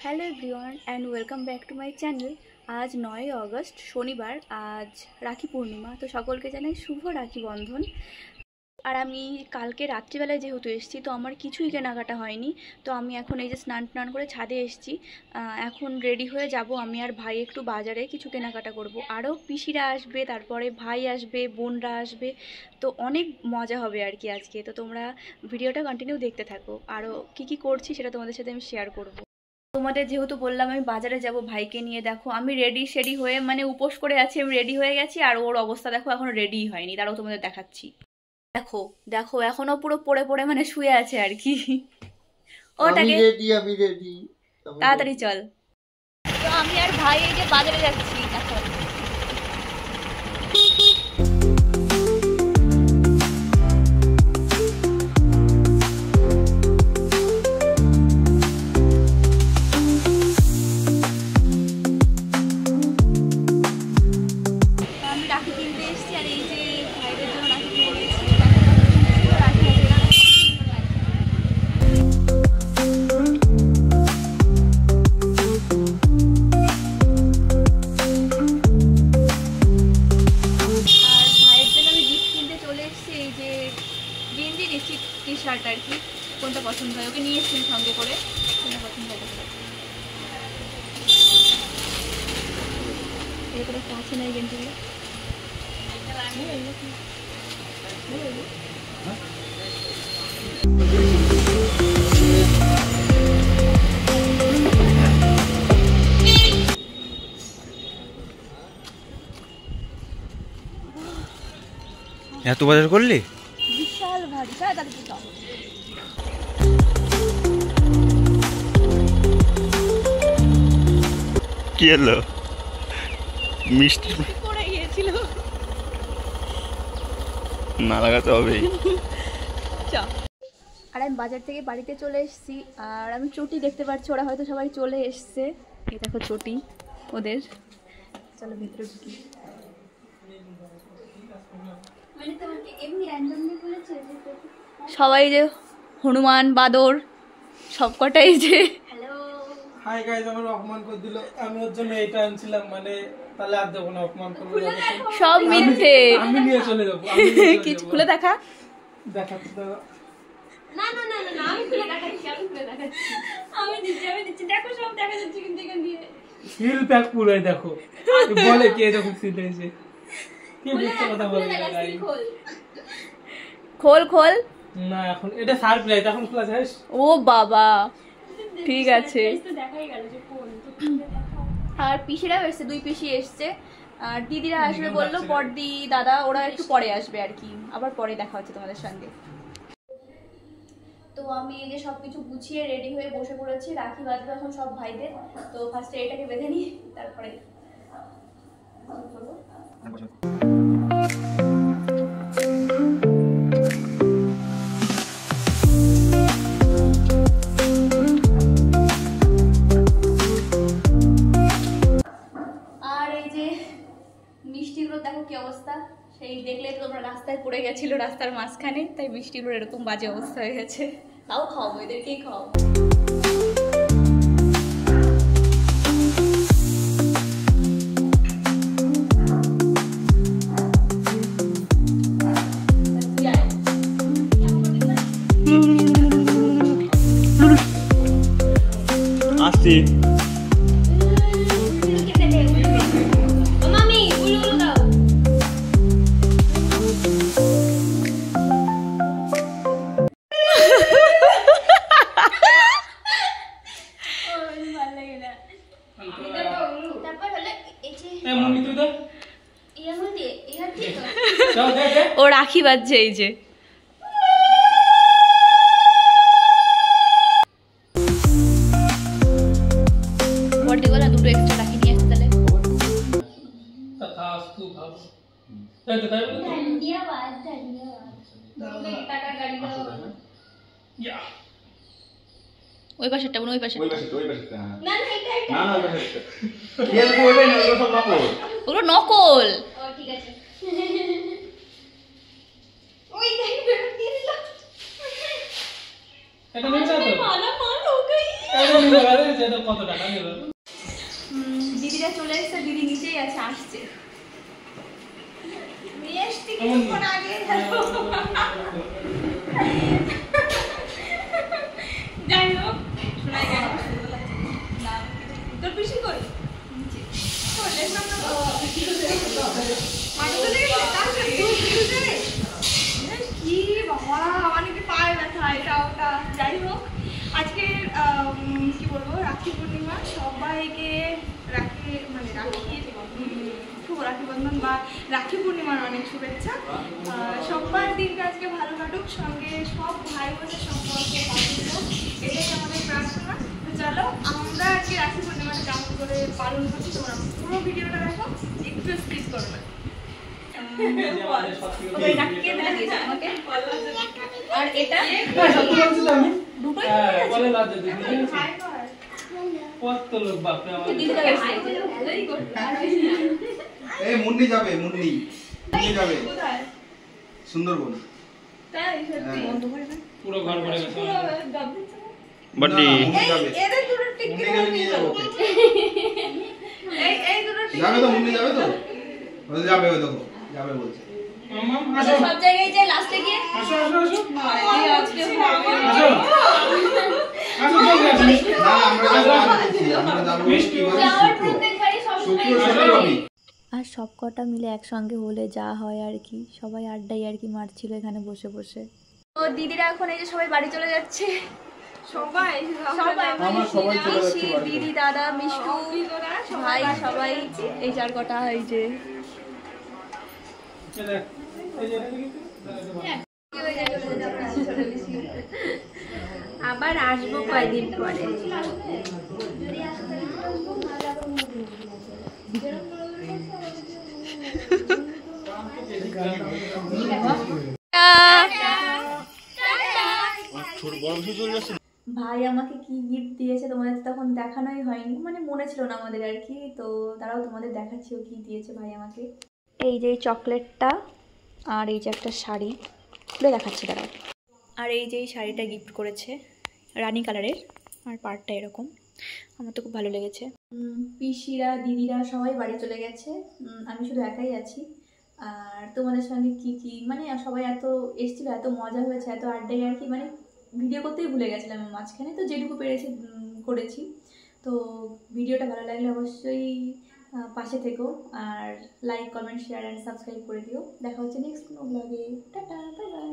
Hello everyone and welcome back to my channel. আজ 9ই August শনিবার, আজ রাখি পূর্ণিমা। তো সকলকে জানাই শুভ রাখি বন্ধন। আর আমি কালকে রাত্রিবেলায় যেহেতু এসেছি, তো আমার কিছুই কেনাকাটা হয়নি। তো আমি এখন এই যে স্নান করে ছাদে এসেছি। এখন রেডি হয়ে যাব আমি আর ভাই একটু বাজারে কিছু কেনাকাটা করব। আরও পিসিরা আসবে, তারপরে ভাই আসবে, বোনরা আসবে। তো অনেক মজা হবে আর কি আজকে। তো তোমরা ভিডিওটা কন্টিনিউ দেখতে থাকো, আরও কী করছি সেটা তোমাদের সাথে আমি শেয়ার করব। তোমাদের যেহেতু বললাম আমি বাজারে যাব ভাইকে নিয়ে, দেখো আমি রেডি হয়ে মানে উপোস করে আছি, আমি রেডি হয়ে গেছি। আর ওর অবস্থা দেখো, এখনো রেডি হয়নি। তারাও তোমাদের দেখাচ্ছি। দেখো দেখো এখনো পুরো পড়ে পড়ে মানে শুয়ে আছে আর কি। ওটাকে আমি রেডি তাড়াতাড়ি চল। তো আমি আর ভাই এই যে বাজারে যাচ্ছি এখন। টি শার্ট আর কি, কোনটা পছন্দ হয় ওকে নিয়ে এসেছি সঙ্গে করে, কোনটা পছন্দ হবে এরকম একটা আছে না এই গেঞ্জিগুলো। এত বাজার করলি? বিশাল ভারী। তাদের কি কম কি হলো? মিষ্টি পড়ে গিয়েছিল, না লাগাতে হবে। আর আমি বাজার থেকে বাড়িতে চলে এসেছি। আর আমি চটি দেখতে পাচ্ছি, ওরা হয়তো সবাই চলে এসছে। এই দেখো চটি ওদের। চলো ভিতরে ঢুকি। সবাই যে হনুমান বাদর সবকটাই যে হাই গাইস, আমার অপমান করে দিল। আমি ওর জন্য এটা আনছিলাম, মানে তাহলে আর দেবো না, অপমান করবো। সব মিথ্যে। আমি নিয়ে চলে যাবো। কিছু খুলে দেখা দেখাতে দাও। না না না না, আমি খুলে দেখাচ্ছি, আমি দিচ্ছি দেখো, সব দেখা যাচ্ছে কিন্তু এখান দিয়ে সিল প্যাক পুরাই দেখো। বলে কে দেখো সিল হয়েছে, কি বুঝতে কথা বলে গাইস। খোল খোল না এখন এটা সারপ্রাইজ, এখন খোলা যায়। ও বাবা, ঠিক আছে। আর পিসিরাও এসছে, দুই পিসি এসছে। আর দিদিরা আসবে বললো, বড়দি দাদা ওরা একটু পরে আসবে আর কি, আবার পরে দেখা হচ্ছে তোমাদের সঙ্গে। তো আমি এই যে সবকিছু গুছিয়ে রেডি হয়ে বসে পড়েছি, রাখি বাঁধবো এখন সব ভাইদের। তো ফার্স্টে এটাকে বেঁধে নিই, তারপরে মিষ্টিগুলো দেখো কি অবস্থা। সেই দেখলে তো তোমরা রাস্তায় পড়ে গেছিল, রাস্তার মাঝখানে, তাই মিষ্টিগুলোর এরকম বাজে অবস্থা হয়ে গেছে। তাও খাওয়াবো, এদেরকেই খাওয়াবো। আসছি। ও রাখি বাজছে এই যে। দুটো এক্সট্রা রাখি নিয়ে আসতে তাহলে। ওই পাশেরটা ওই পাশেরটা না না এটা এটা না না ওই পাশেরটা কি আর করবে না, ওগুলো সব নকল। ওগুলো নকল। ও ঠিক আছে। ওই দেখ বের দিয়ে দিল। এটা মিল যাবে তো। মালা মাল हो गई। কত টাকা নিল? দিদিরা চলে এসেছে, দিদি নিচেই আছে, আসছে। নিয়ে এসছি কেমন? কিছুক্ষণ আগে। যাই হোক, শোনাই গেল। না, তোর পিসি কই? নিচে। ও, দেখলাম না তো। মাঠে চলে গেছে, তার সাথে দুধ দিতে রে। কি বাবা, আমার নাকি পায়ে ব্যথা, এটা ওটা। যাই হোক, আজকে কি বলবো, রাখি পূর্ণিমা। সবাইকে রাখি মানে রাখির শুভ রাখি বন্ধন বা রাখি পূর্ণিমার অনেক শুভেচ্ছা। সবার দিনটা আজকে ভালো কাটুক, সঙ্গে সব ভাই বোনের সম্পর্ক ভালো হোক, এটাই আমাদের প্রার্থনা। তো চলো, আমরা আজকে রাখি পূর্ণিমাটা কেমন করে পালন করছি তোমরা পুরো ভিডিওটা দেখো, একটু স্কিপ করো না। আর এটা সত্যি বলছি তো আমি। দুটোই হ্যাঁ, বলে লাজ্জা দিদি। কত লোক বাপরে আমার। এই মুন্নি যাবে, মুন্নি যাবে সুন্দরবন। তাই সত্যি পুরো ঘর ভরে গেছে। বড্ডি মুন্নি যাবে। এদের দুটো টিকিট মুন্নি গেলে নিয়ে যাবো ওকে। এই দুটো টিকিট যাবে তো, মুন্নি যাবে তো? ও যাবে, ওই দেখো যাবে বলছে। মামা আসো সব জায়গায় যে লাস্টে গিয়ে আসো আসো আসো এই আজকে আসো আসো চলে আসো। না, আমরা যাবো আমরা যাবো কি বলে যাওয়ার প্রত্যেকবারই সব শুক্র শনি রবি। আর সব কটা মিলে একসঙ্গে হলে যা হয় আর কি, সবাই আড্ডাই আর কি মারছিল এখানে বসে বসে। তো দিদিরা এখন এই যে সবাই বাড়ি চলে যাচ্ছে, সবাই আমরা সবাই চলে যাচ্ছি পিসি, বাড়ি। দিদি, দাদা, মিষ্টু, ভাই, সবাই এই চার কটা এই যে এই দেখ, এই যে আবার আসবো কয়েকদিন পরে। ভাই আমাকে কি গিফট দিয়েছে তোমাদের তো তখন দেখানোই হয়নি, মানে মনে ছিল না আমাদের আর কি, তো তারাও তোমাদের দেখাচ্ছি ও কি দিয়েছে ভাই আমাকে। এই যে চকলেটটা, আর এই যে একটা শাড়ি, খুলে দেখাচ্ছি দাঁড়াও। আর এই যে এই শাড়িটা গিফট করেছে, রানী কালারের, আর পাড়টা এরকম, আমার তো খুব ভালো লেগেছে। পিসিরা দিদিরা সবাই বাড়ি চলে গেছে, আমি শুধু একাই আছি। আর তোমাদের সঙ্গে কি কি মানে সবাই এত এসেছিল, এত মজা হয়েছে, এত আড্ডায় আর কি, মানে ভিডিও করতেই ভুলে গেছিলাম আমি মাঝখানে, তো যেটুকু পেরেছি করেছি। তো ভিডিওটা ভালো লাগলে অবশ্যই পাশে থেকো, আর like comment share and subscribe করে দিও। দেখা হচ্ছে নেক্সট কোনো ব্লগে। Tata, bye by.